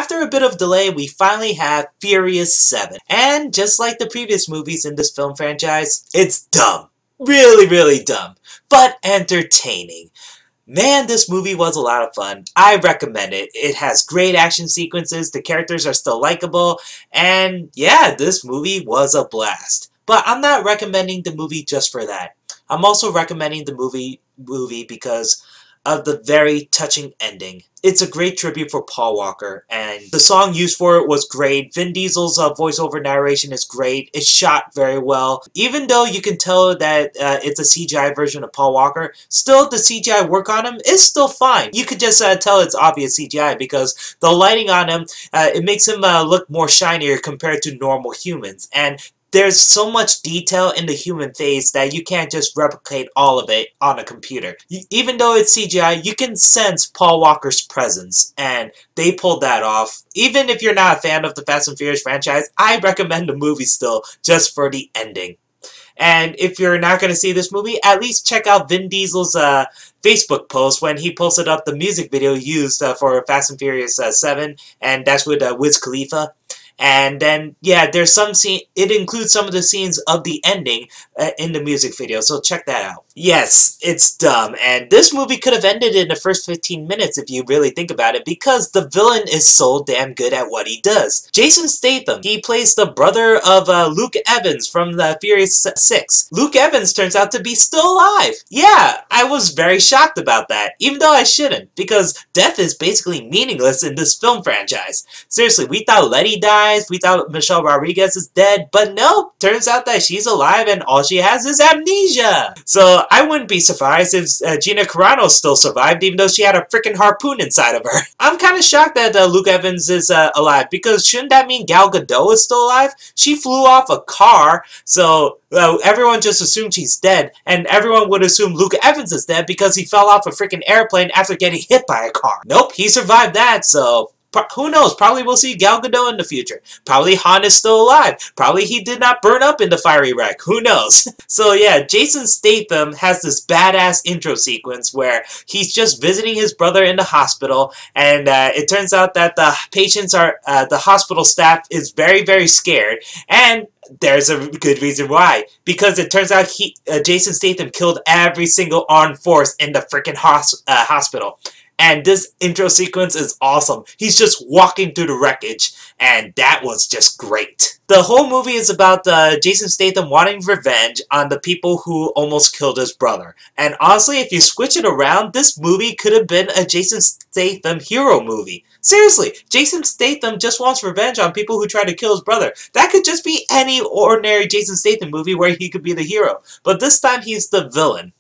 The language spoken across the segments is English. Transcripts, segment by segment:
after a bit of delay, we finally have Furious 7. And just like the previous movies in this film franchise, it's dumb. Really, really dumb. But entertaining. Man, this movie was a lot of fun. I recommend it. It has great action sequences, the characters are still likable, and yeah, this movie was a blast. But I'm not recommending the movie just for that. I'm also recommending the movie because of the very touching ending. It's a great tribute for Paul Walker, and the song used for it was great. Vin Diesel's voiceover narration is great. It's shot very well. Even though you can tell that it's a CGI version of Paul Walker, still the CGI work on him is still fine. You could just tell it's obvious CGI because the lighting on him, it makes him look more shinier compared to normal humans. And there's so much detail in the human face that you can't just replicate all of it on a computer. Even though it's CGI, you can sense Paul Walker's presence, and they pulled that off. Even if you're not a fan of the Fast and Furious franchise, I recommend the movie still, just for the ending. And if you're not going to see this movie, at least check out Vin Diesel's Facebook post when he posted up the music video used for Fast and Furious 7, and that's with Wiz Khalifa. And then, yeah, there's some scene, it includes some of the scenes of the ending in the music video, so check that out. Yes, it's dumb, and this movie could have ended in the first 15 minutes if you really think about it, because the villain is so damn good at what he does. Jason Statham, he plays the brother of Luke Evans from the Furious 6. Luke Evans turns out to be still alive. Yeah, I was very shocked about that, even though I shouldn't, because death is basically meaningless in this film franchise. Seriously, we thought Letty died, we thought Michelle Rodriguez is dead, but no, turns out that she's alive and all she has is amnesia. So I wouldn't be surprised if Gina Carano still survived, even though she had a freaking harpoon inside of her. I'm kind of shocked that Luke Evans is alive, because shouldn't that mean Gal Gadot is still alive? She flew off a car, so everyone just assumed she's dead, and everyone would assume Luke Evans is dead because he fell off a freaking airplane after getting hit by a car. Nope, he survived that, so who knows? Probably we'll see Gal Gadot in the future. Probably Han is still alive. Probably he did not burn up in the fiery wreck. Who knows? So yeah, Jason Statham has this badass intro sequence where he's just visiting his brother in the hospital, and it turns out that the patients are, the hospital staff is very, very scared, and there's a good reason why. Because it turns out Jason Statham killed every single armed force in the freaking hospital. And this intro sequence is awesome. He's just walking through the wreckage, and that was just great. The whole movie is about Jason Statham wanting revenge on the people who almost killed his brother. And honestly, if you switch it around, this movie could have been a Jason Statham hero movie. Seriously, Jason Statham just wants revenge on people who tried to kill his brother. That could just be any ordinary Jason Statham movie where he could be the hero. But this time he's the villain.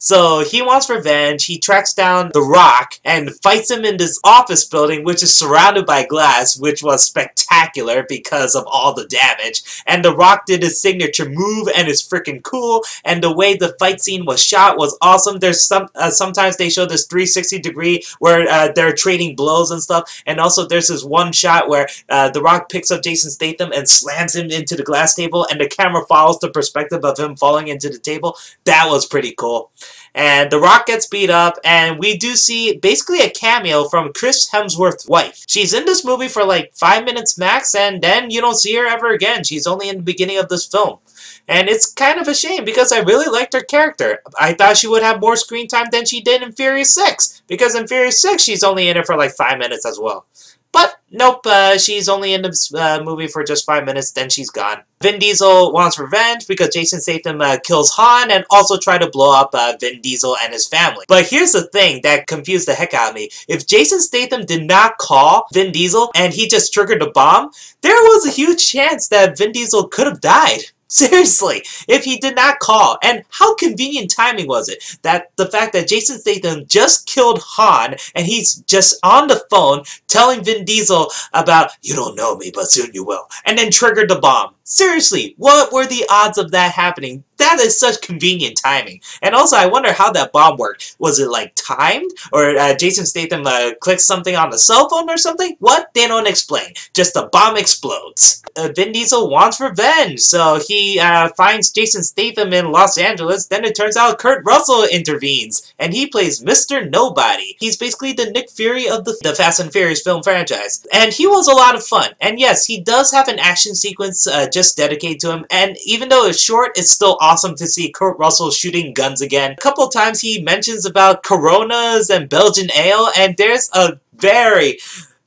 So he wants revenge, he tracks down The Rock and fights him in this office building which is surrounded by glass, which was spectacular because of all the damage. And The Rock did his signature move and it's freaking cool, and the way the fight scene was shot was awesome. There's sometimes they show this 360 degree where they're trading blows and stuff, and also there's this one shot where The Rock picks up Jason Statham and slams him into the glass table and the camera follows the perspective of him falling into the table. That was pretty cool. And The Rock gets beat up, and we do see basically a cameo from Chris Hemsworth's wife. She's in this movie for like 5 minutes max, and then you don't see her ever again. She's only in the beginning of this film. And it's kind of a shame because I really liked her character. I thought she would have more screen time than she did in Furious 6. Because in Furious 6, she's only in it for like 5 minutes as well. But nope, she's only in this movie for just 5 minutes, then she's gone. Vin Diesel wants revenge because Jason Statham kills Han and also tried to blow up Vin Diesel and his family. But here's the thing that confused the heck out of me. If Jason Statham did not call Vin Diesel and he just triggered the bomb, there was a huge chance that Vin Diesel could have died. Seriously, if he did not call. And how convenient timing was it that the fact that Jason Statham just killed Han and he's just on the phone telling Vin Diesel about, you don't know me, but soon you will, and then triggered the bomb. Seriously, what were the odds of that happening? That is such convenient timing. And also, I wonder how that bomb worked. Was it like timed? Or Jason Statham clicked something on the cell phone or something? What? They don't explain. Just the bomb explodes. Vin Diesel wants revenge, so he finds Jason Statham in Los Angeles. Then it turns out Kurt Russell intervenes, and he plays Mr. Nobody. He's basically the Nick Fury of the Fast and Furious film franchise. And he was a lot of fun. And yes, he does have an action sequence just dedicated to him, and even though it's short, it's still awesome to see Kurt Russell shooting guns again. A couple times he mentions about Coronas and Belgian Ale, and there's a very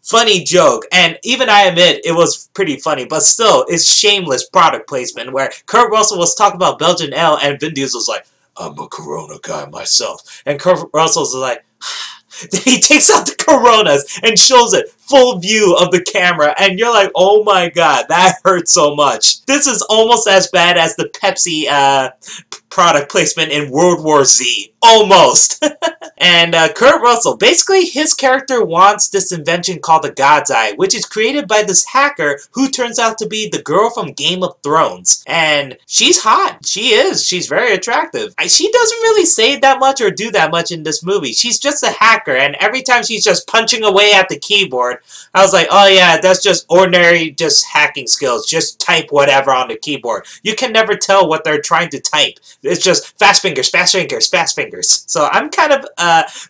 funny joke, and even I admit it was pretty funny, but still, it's shameless product placement where Kurt Russell was talking about Belgian Ale, and Vin Diesel's like, I'm a Corona guy myself, and Kurt Russell's like, then he takes out the Coronas and shows it full view of the camera, and you're like, oh my god, that hurt so much. This is almost as bad as the Pepsi product placement in World War Z. Almost. And Kurt Russell, basically his character wants this invention called the God's Eye, which is created by this hacker who turns out to be the girl from Game of Thrones. And she's hot. She is. She's very attractive. She doesn't really say that much or do that much in this movie. She's just a hacker, and every time she's just punching away at the keyboard, I was like, oh yeah, that's just ordinary just hacking skills. Just type whatever on the keyboard. You can never tell what they're trying to type. It's just fast fingers, fast fingers, fast fingers. So I'm kind of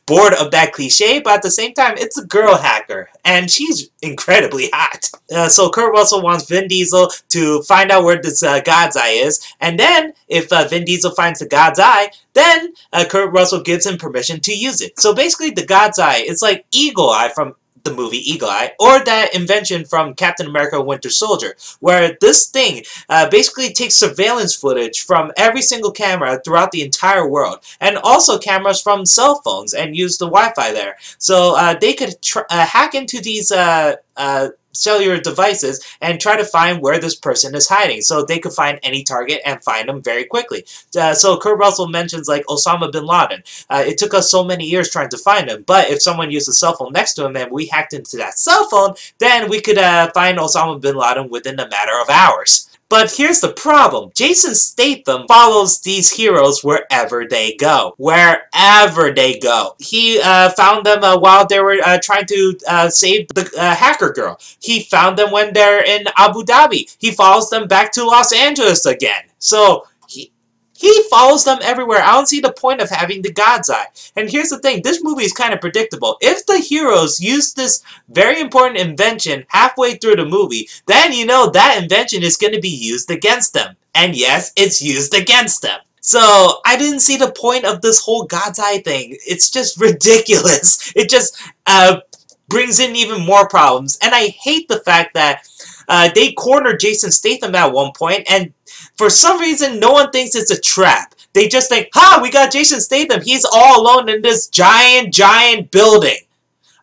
bored of that cliche, but at the same time, it's a girl hacker, and she's incredibly hot. So Kurt Russell wants Vin Diesel to find out where this God's Eye is, and then if Vin Diesel finds the God's Eye, then Kurt Russell gives him permission to use it. So basically, the God's Eye is like Eagle Eye from the movie Eagle Eye, or that invention from Captain America Winter Soldier, where this thing basically takes surveillance footage from every single camera throughout the entire world, and also cameras from cell phones, and use the Wi-Fi there. So they could hack into these cellular devices and try to find where this person is hiding, so they could find any target and find them very quickly. So Kurt Russell mentions like Osama bin Laden. It took us so many years trying to find him, but if someone used a cell phone next to him and we hacked into that cell phone, then we could find Osama bin Laden within a matter of hours. But here's the problem. Jason Statham follows these heroes wherever they go. Wherever they go. He found them while they were trying to save the hacker girl. He found them when they're in Abu Dhabi. He follows them back to Los Angeles again. So he follows them everywhere. I don't see the point of having the God's Eye. And here's the thing, this movie is kind of predictable. If the heroes use this very important invention halfway through the movie, then you know that invention is going to be used against them. And yes, it's used against them. So, I didn't see the point of this whole God's Eye thing. It's just ridiculous. It just brings in even more problems. And I hate the fact that they cornered Jason Statham at one point, and for some reason, no one thinks it's a trap. They just think, ha, we got Jason Statham. He's all alone in this giant, giant building.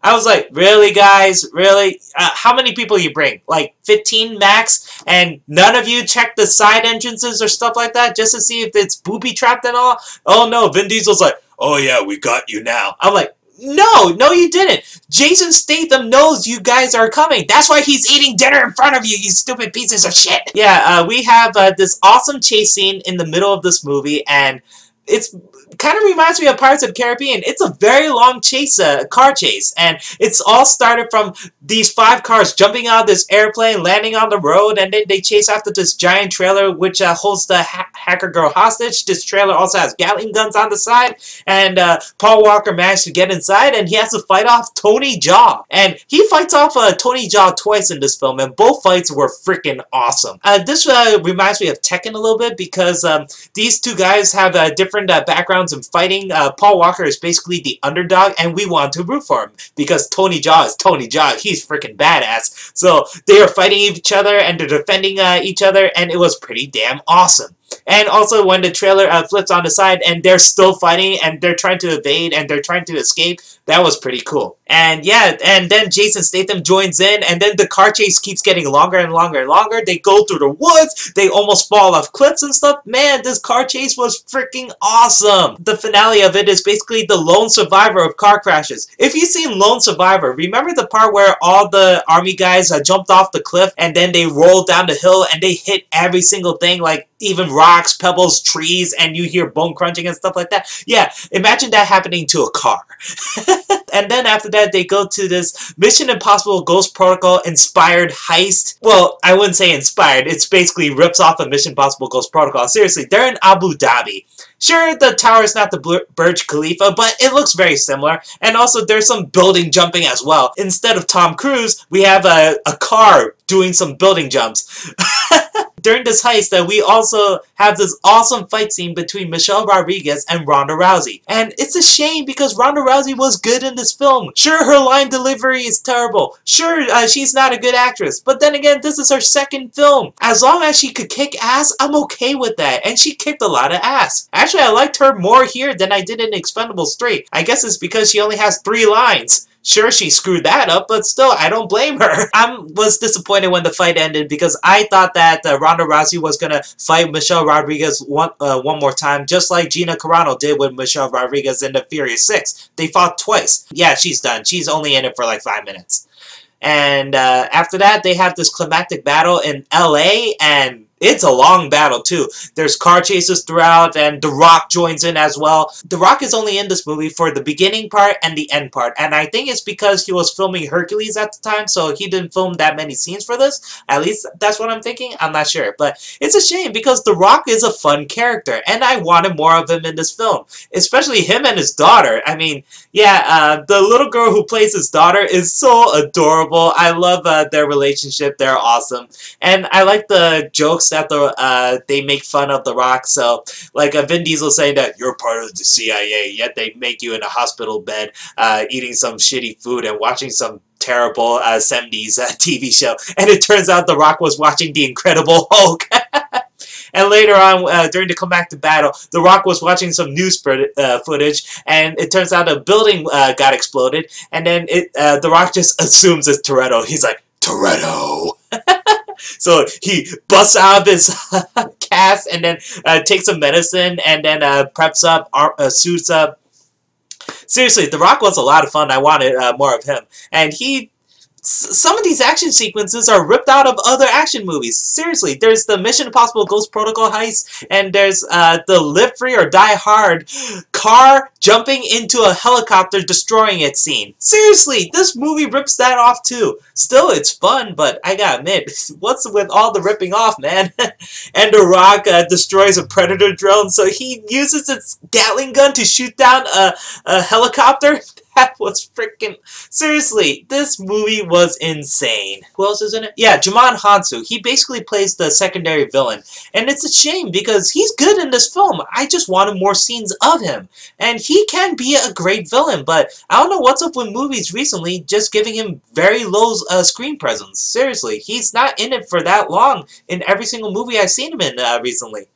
I was like, really, guys? Really? How many people you bring? Like 15 max? And none of you check the side entrances or stuff like that just to see if it's booby-trapped and all? Oh, no. Vin Diesel's like, oh, yeah, we got you now. I'm like, no, you didn't. Jason Statham knows you guys are coming. That's why he's eating dinner in front of you, you stupid pieces of shit. Yeah, we have this awesome chase scene in the middle of this movie, and it's kind of reminds me of Pirates of the Caribbean. It's a very long chase, car chase, and it's all started from these 5 cars jumping out of this airplane, landing on the road, and then they chase after this giant trailer which holds the hacker girl hostage. This trailer also has Gatling guns on the side, and Paul Walker managed to get inside, and he has to fight off Tony Jaa. And he fights off Tony Jaa twice in this film, and both fights were freaking awesome. This reminds me of Tekken a little bit, because these two guys have different backgrounds in fighting. Paul Walker is basically the underdog, and we want to root for him because Tony Jaa is Tony Jaa. He's freaking badass. So they are fighting each other and they're defending each other, and it was pretty damn awesome. And also when the trailer flips on the side and they're still fighting and they're trying to evade and they're trying to escape, that was pretty cool. And yeah, and then Jason Statham joins in, and then the car chase keeps getting longer and longer and longer. They go through the woods, they almost fall off cliffs and stuff. Man, this car chase was freaking awesome. The finale of it is basically the lone survivor of car crashes. If you've seen Lone Survivor, remember the part where all the army guys jumped off the cliff and then they rolled down the hill and they hit every single thing, like even rocks, pebbles, trees, and you hear bone crunching and stuff like that? Yeah, imagine that happening to a car. And then after that, they go to this Mission Impossible Ghost Protocol inspired heist. Well, I wouldn't say inspired. It's basically rips off of Mission Impossible Ghost Protocol. Seriously, they're in Abu Dhabi. Sure, the tower is not the Burj Khalifa, but it looks very similar. And also, there's some building jumping as well. Instead of Tom Cruise, we have a car doing some building jumps. During this heist, we also have this awesome fight scene between Michelle Rodriguez and Ronda Rousey. And it's a shame because Ronda Rousey was good in this film. Sure, her line delivery is terrible. Sure, she's not a good actress. But then again, this is her second film. As long as she could kick ass, I'm okay with that. And she kicked a lot of ass. Actually, I liked her more here than I did in Expendables 3. I guess it's because she only has 3 lines. Sure, she screwed that up, but still, I don't blame her. I was disappointed when the fight ended because I thought that Ronda Rousey was going to fight Michelle Rodriguez one more time, just like Gina Carano did with Michelle Rodriguez in The Furious 6. They fought twice. Yeah, she's done. She's only in it for like 5 minutes. And after that, they have this climactic battle in LA, and it's a long battle, too. There's car chases throughout, and The Rock joins in as well. The Rock is only in this movie for the beginning part and the end part, and I think it's because he was filming Hercules at the time, so he didn't film that many scenes for this. At least, that's what I'm thinking. I'm not sure, but it's a shame because The Rock is a fun character, and I wanted more of him in this film, especially him and his daughter. I mean, yeah, the little girl who plays his daughter is so adorable. I love their relationship. They're awesome, and I like the jokes that they make fun of The Rock. So, like Vin Diesel saying that you're part of the CIA, yet they make you in a hospital bed eating some shitty food and watching some terrible 70s TV show. And it turns out The Rock was watching The Incredible Hulk. And later on, during the climactic battle, The Rock was watching some news footage, and it turns out a building got exploded, and then The Rock just assumes it's Toretto. He's like, Toretto! So he busts out of his cast and then takes some medicine and then preps up, suits up. Seriously, The Rock was a lot of fun. I wanted more of him. And some of these action sequences are ripped out of other action movies. Seriously, there's the Mission Impossible Ghost Protocol heist, and there's the Live Free or Die Hard car jumping into a helicopter destroying it scene. Seriously, this movie rips that off too. Still, it's fun, but I gotta admit, what's with all the ripping off, man? And The Rock destroys a Predator drone, so he uses its Gatling gun to shoot down a helicopter? That was freaking... Seriously, this movie was insane. Who else is in it? Yeah, Djimon Hounsou. He basically plays the secondary villain. And it's a shame because he's good in this film. I just wanted more scenes of him. And he can be a great villain, but I don't know what's up with movies recently just giving him very low screen presence. Seriously, he's not in it for that long in every single movie I've seen him in recently.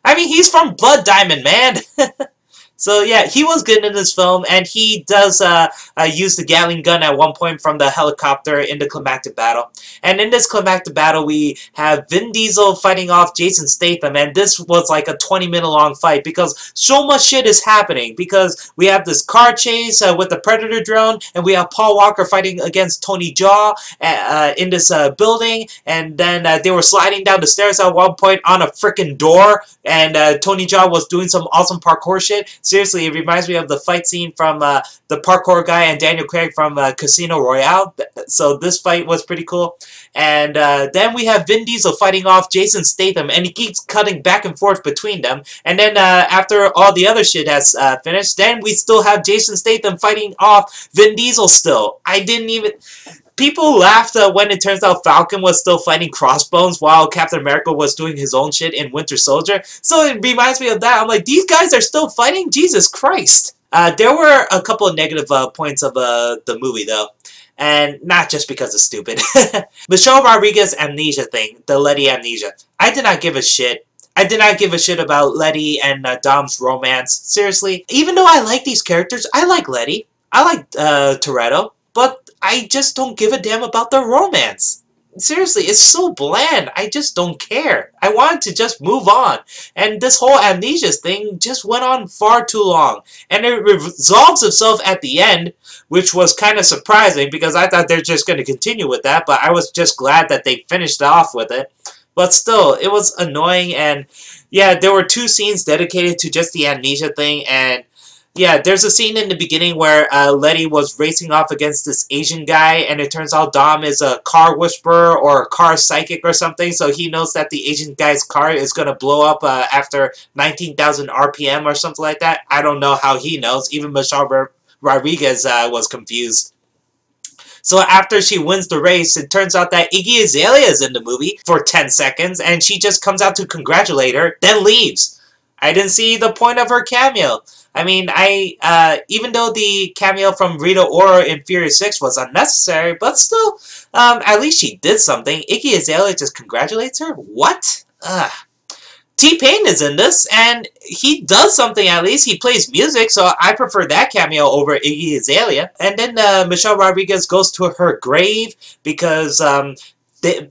I mean, he's from Blood Diamond, man! So yeah, he was good in this film, and he does use the Gatling gun at one point from the helicopter in the climactic battle. And in this climactic battle, we have Vin Diesel fighting off Jason Statham, and this was like a 20-minute long fight because so much shit is happening. Because we have this car chase with the Predator drone, and we have Paul Walker fighting against Tony Jaa in this building, and then they were sliding down the stairs at one point on a freaking door, and Tony Jaa was doing some awesome parkour shit. Seriously, it reminds me of the fight scene from the parkour guy and Daniel Craig from Casino Royale. So this fight was pretty cool. And then we have Vin Diesel fighting off Jason Statham, and he keeps cutting back and forth between them. And then after all the other shit has finished, then we still have Jason Statham fighting off Vin Diesel still. I didn't even... People laughed when it turns out Falcon was still fighting Crossbones while Captain America was doing his own shit in Winter Soldier. So it reminds me of that. I'm like, these guys are still fighting? Jesus Christ. There were a couple of negative points of the movie, though. And not just because it's stupid. Michelle Rodriguez amnesia thing, the Letty amnesia. I did not give a shit. I did not give a shit about Letty and Dom's romance. Seriously, even though I like these characters, I like Letty, I like Toretto, but I just don't give a damn about their romance. Seriously, it's so bland. I just don't care. I wanted to just move on. And this whole amnesia thing just went on far too long. And it resolves itself at the end, which was kind of surprising because I thought they're just going to continue with that, but I was just glad that they finished off with it. But still, it was annoying, and yeah, there were 2 scenes dedicated to just the amnesia thing, and yeah, there's a scene in the beginning where Letty was racing off against this Asian guy, and it turns out Dom is a car whisperer or a car psychic or something, so he knows that the Asian guy's car is going to blow up after 19,000 RPM or something like that. I don't know how he knows. Even Michelle Rodriguez was confused. So after she wins the race, it turns out that Iggy Azalea is in the movie for 10 seconds, and she just comes out to congratulate her, then leaves. I didn't see the point of her cameo. I mean, even though the cameo from Rita Ora in Furious 6 was unnecessary, but still, at least she did something. Iggy Azalea just congratulates her? What? Ugh. T-Pain is in this, and he does something at least. He plays music, so I prefer that cameo over Iggy Azalea. And then Michelle Rodriguez goes to her grave because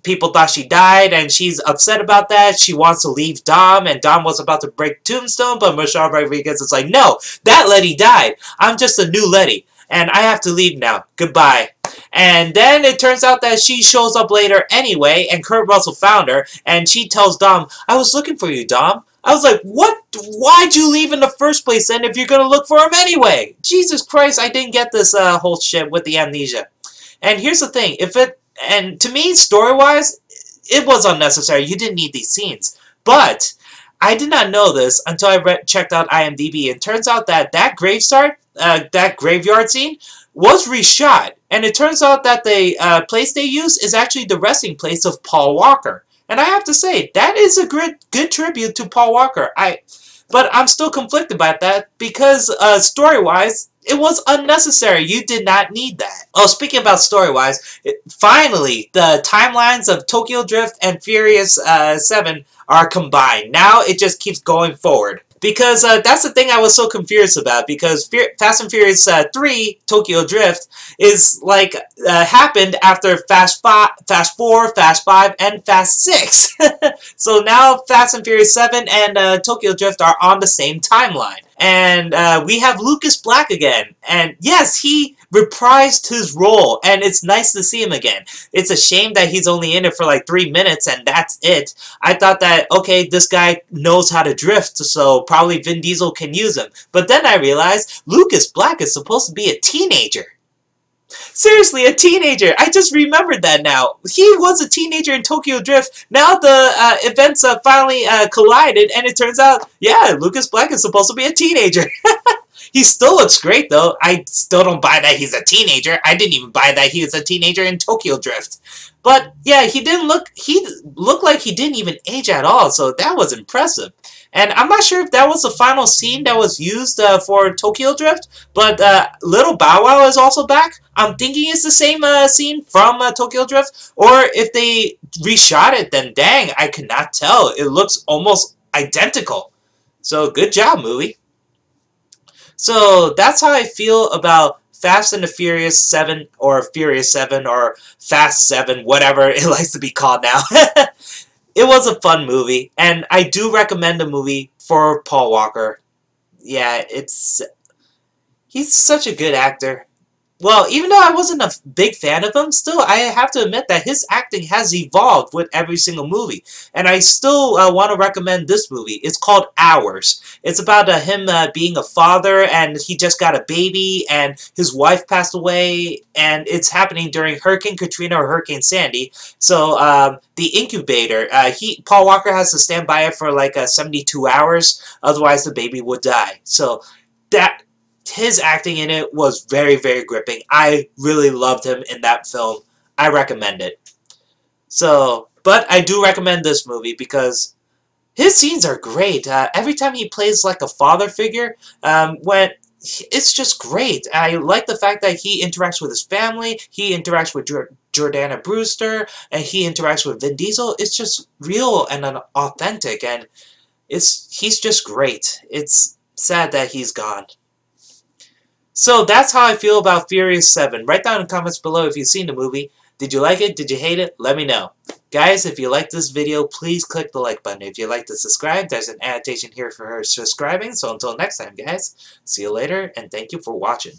people thought she died, and she's upset about that. She wants to leave Dom, and Dom was about to break Tombstone, but Michelle Rodriguez is like, no, that Letty died. I'm just a new Letty, and I have to leave now. Goodbye. And then it turns out that she shows up later anyway, and Kurt Russell found her, and she tells Dom, I was looking for you, Dom. I was like, what? Why'd you leave in the first place then if you're going to look for him anyway? Jesus Christ, I didn't get this whole shit with the amnesia. And here's the thing, and to me, story-wise, it was unnecessary. You didn't need these scenes. But I did not know this until I checked out IMDb, and turns out that that graveyard scene was reshot. And it turns out that the place they use is actually the resting place of Paul Walker. And I have to say, that is a good tribute to Paul Walker. But I'm still conflicted about that because story-wise, it was unnecessary. You did not need that. Oh, speaking about story-wise, finally, the timelines of Tokyo Drift and Furious 7 are combined. Now it just keeps going forward. Because that's the thing I was so confused about, because Fast and Furious 3, Tokyo Drift, is like, happened after Fast 4, Fast 5, and Fast 6. So now Fast and Furious 7 and Tokyo Drift are on the same timeline. And we have Lucas Black again. And yes, he reprised his role, and it's nice to see him again. It's a shame that he's only in it for like 3 minutes, and that's it. I thought that, okay, this guy knows how to drift, so probably Vin Diesel can use him. But then I realized Lucas Black is supposed to be a teenager. Seriously, a teenager. I just remembered that now. He was a teenager in Tokyo Drift. Now the events finally collided, and it turns out, yeah, Lucas Black is supposed to be a teenager. He still looks great, though. I still don't buy that he's a teenager. I didn't even buy that he was a teenager in Tokyo Drift. But, yeah, he looked like he didn't even age at all, so that was impressive. And I'm not sure if that was the final scene that was used for Tokyo Drift, but Little Bow Wow is also back. I'm thinking it's the same scene from Tokyo Drift, or if they reshot it, then dang, I could not tell. It looks almost identical. So, good job, movie. So, that's how I feel about Fast and the Furious 7, or Furious 7, or Fast 7, whatever it likes to be called now. It was a fun movie, and I do recommend the movie for Paul Walker. Yeah, he's such a good actor. Well, even though I wasn't a big fan of him, still, I have to admit that his acting has evolved with every single movie. And I still want to recommend this movie. It's called Hours. It's about him being a father, and he just got a baby, and his wife passed away, and it's happening during Hurricane Katrina or Hurricane Sandy. So, the incubator, Paul Walker has to stand by it for like 72 hours, otherwise the baby would die. So, his acting in it was very, very gripping. I really loved him in that film. I recommend it. So, but I do recommend this movie because his scenes are great. Every time he plays like a father figure, it's just great. I like the fact that he interacts with his family, he interacts with Jordana Brewster, and he interacts with Vin Diesel. It's just real and authentic, and he's just great. It's sad that he's gone. So that's how I feel about Furious 7. Write down in the comments below if you've seen the movie. Did you like it? Did you hate it? Let me know. Guys, if you like this video, please click the like button. If you'd like to subscribe, there's an annotation here for subscribing. So until next time, guys, see you later, and thank you for watching.